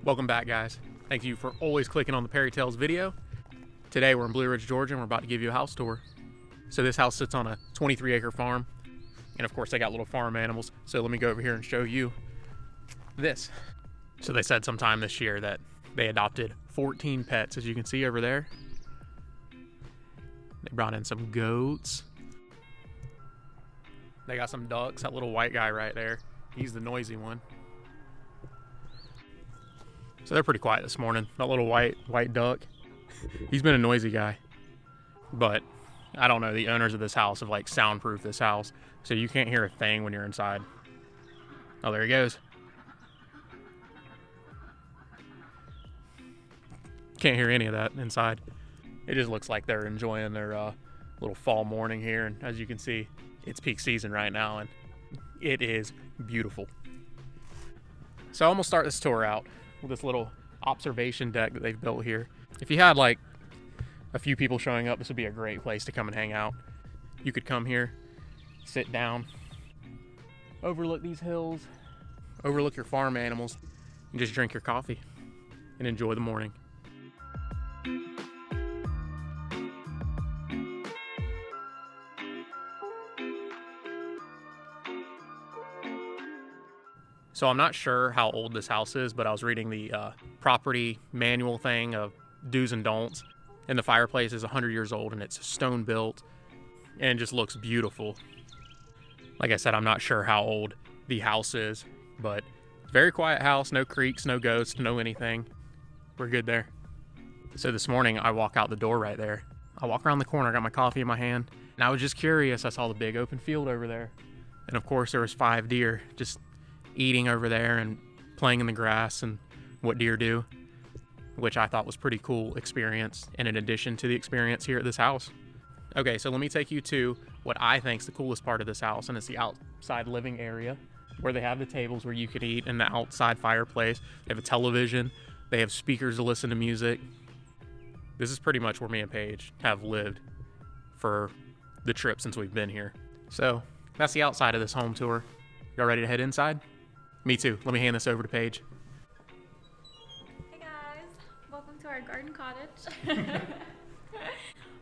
Welcome back, guys. Thank you for always clicking on the Perry Tales video. Today we're in Blue Ridge, Georgia, and we're about to give you a house tour. So this house sits on a 23-acre farm, and of course they got little farm animals. So let me go over here and show you this. So they said sometime this year that they adopted 14 pets, as you can see over there. They brought in some goats. They got some ducks. That little white guy right there, he's the noisy one. So they're pretty quiet this morning. That little white duck, he's been a noisy guy. But I don't know, the owners of this house have like soundproofed this house, so you can't hear a thing when you're inside. Oh, there he goes. Can't hear any of that inside. It just looks like they're enjoying their little fall morning here. And as you can see, it's peak season right now and it is beautiful. So I'm gonna start this tour out with this little observation deck that they've built here. If you had like a few people showing up, this would be a great place to come and hang out. You could come here, sit down, overlook these hills, overlook your farm animals, and just drink your coffee and enjoy the morning. So I'm not sure how old this house is, but I was reading the property manual thing of do's and don'ts. And the fireplace is 100 years old and it's stone built and just looks beautiful. Like I said, I'm not sure how old the house is, but very quiet house, no creaks, no ghosts, no anything. We're good there. So this morning I walk out the door right there. I walk around the corner, I got my coffee in my hand, and I was just curious. I saw the big open field over there. And of course there was 5 deer just eating over there and playing in the grass and what deer do, which I thought was pretty cool experience and in addition to the experience here at this house. Okay, so let me take you to what I think is the coolest part of this house, and it's the outside living area where they have the tables where you could eat and the outside fireplace. They have a television, they have speakers to listen to music. This is pretty much where me and Paige have lived for the trip since we've been here. So that's the outside of this home tour. Y'all ready to head inside? Me too. Let me hand this over to Paige. Hey guys, welcome to our garden cottage.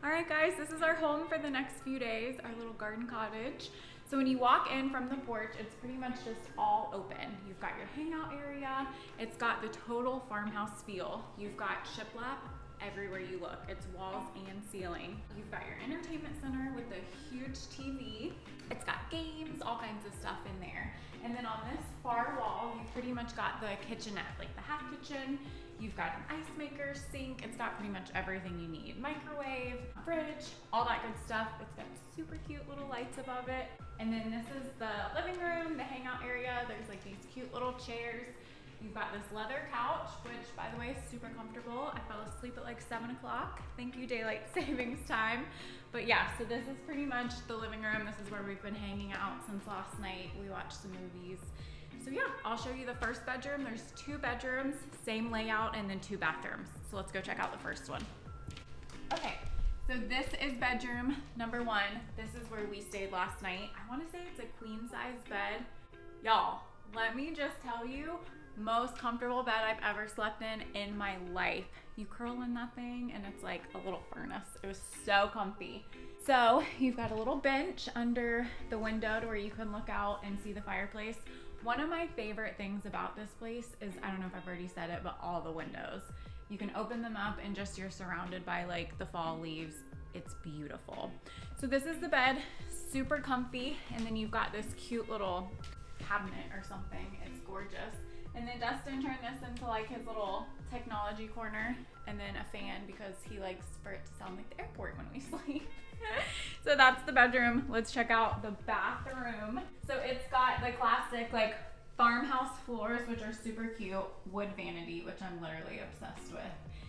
All right guys, this is our home for the next few days, our little garden cottage. So when you walk in from the porch, it's pretty much just all open. You've got your hangout area. It's got the total farmhouse feel. You've got shiplap everywhere you look. It's walls and ceiling. You've got your entertainment center with a huge TV. It's got games, all kinds of stuff in there. And then on this far wall, you've pretty much got the kitchenette, like the half kitchen. You've got an ice maker, sink. It's got pretty much everything you need. Microwave, fridge, all that good stuff. It's got super cute little lights above it. And then this is the living room, the hangout area. There's like these cute little chairs. You've got this leather couch, which by the way is super comfortable. I fell asleep at like 7 o'clock. Thank you, daylight savings time. But yeah, so this is pretty much the living room. This is where we've been hanging out since last night. We watched some movies. So yeah, I'll show you the first bedroom. There's 2 bedrooms, same layout, and then 2 bathrooms. So let's go check out the first one. Okay, so this is bedroom number 1. This is where we stayed last night. I wanna say it's a queen size bed. Y'all, let me just tell you, most comfortable bed I've ever slept in my life. You curl in that thing and it's like a little furnace. It was so comfy. So you've got a little bench under the window to where you can look out and see the fireplace. One of my favorite things about this place is, I don't know if I've already said it, but all the windows. You can open them up and just you're surrounded by like the fall leaves. It's beautiful. So this is the bed, super comfy. And then you've got this cute little cabinet or something. It's gorgeous. And then Dustin turned this into like his little technology corner, and then a fan because he likes for it to sound like the airport when we sleep. So that's the bedroom. Let's check out the bathroom. So it's got the classic like farmhouse floors, which are super cute, wood vanity, which I'm literally obsessed with.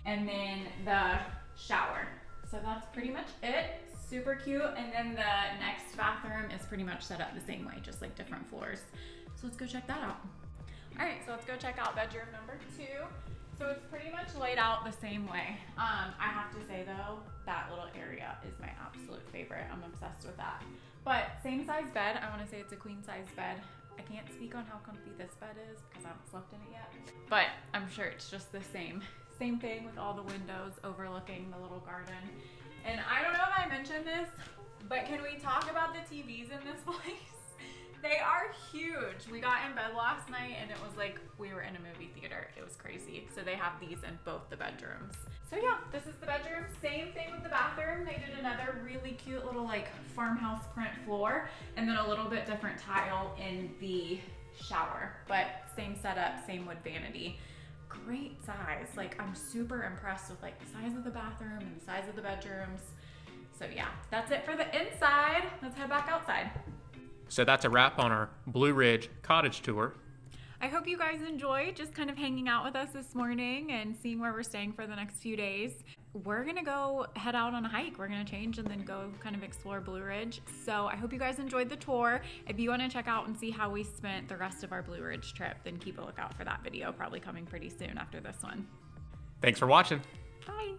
And then the shower. So that's pretty much it. Super cute. And then the next bathroom is pretty much set up the same way, just like different floors. So let's go check that out. All right, so let's go check out bedroom number 2. So it's pretty much laid out the same way. I have to say though, that little area is my absolute favorite. I'm obsessed with that. But same size bed. I want to say it's a queen size bed. I can't speak on how comfy this bed is because I haven't slept in it yet, but I'm sure it's just the same thing with all the windows overlooking the little garden. And I don't know if I mentioned this, but can we talk about the TVs in this place? They are huge. We got in bed last night and it was like we were in a movie theater. It was crazy. So they have these in both the bedrooms. So yeah, this is the bedroom. Same thing with the bathroom. They did another really cute little like farmhouse print floor and then a little bit different tile in the shower, but same setup, same wood vanity. Great size. Like I'm super impressed with like the size of the bathroom and the size of the bedrooms. So yeah, that's it for the inside. Let's head back outside. So that's a wrap on our Blue Ridge Cottage Tour. I hope you guys enjoyed just kind of hanging out with us this morning and seeing where we're staying for the next few days. We're gonna go head out on a hike. We're gonna change and then go kind of explore Blue Ridge. So I hope you guys enjoyed the tour. If you wanna check out and see how we spent the rest of our Blue Ridge trip, then keep a lookout for that video, probably coming pretty soon after this one. Thanks for watching. Bye.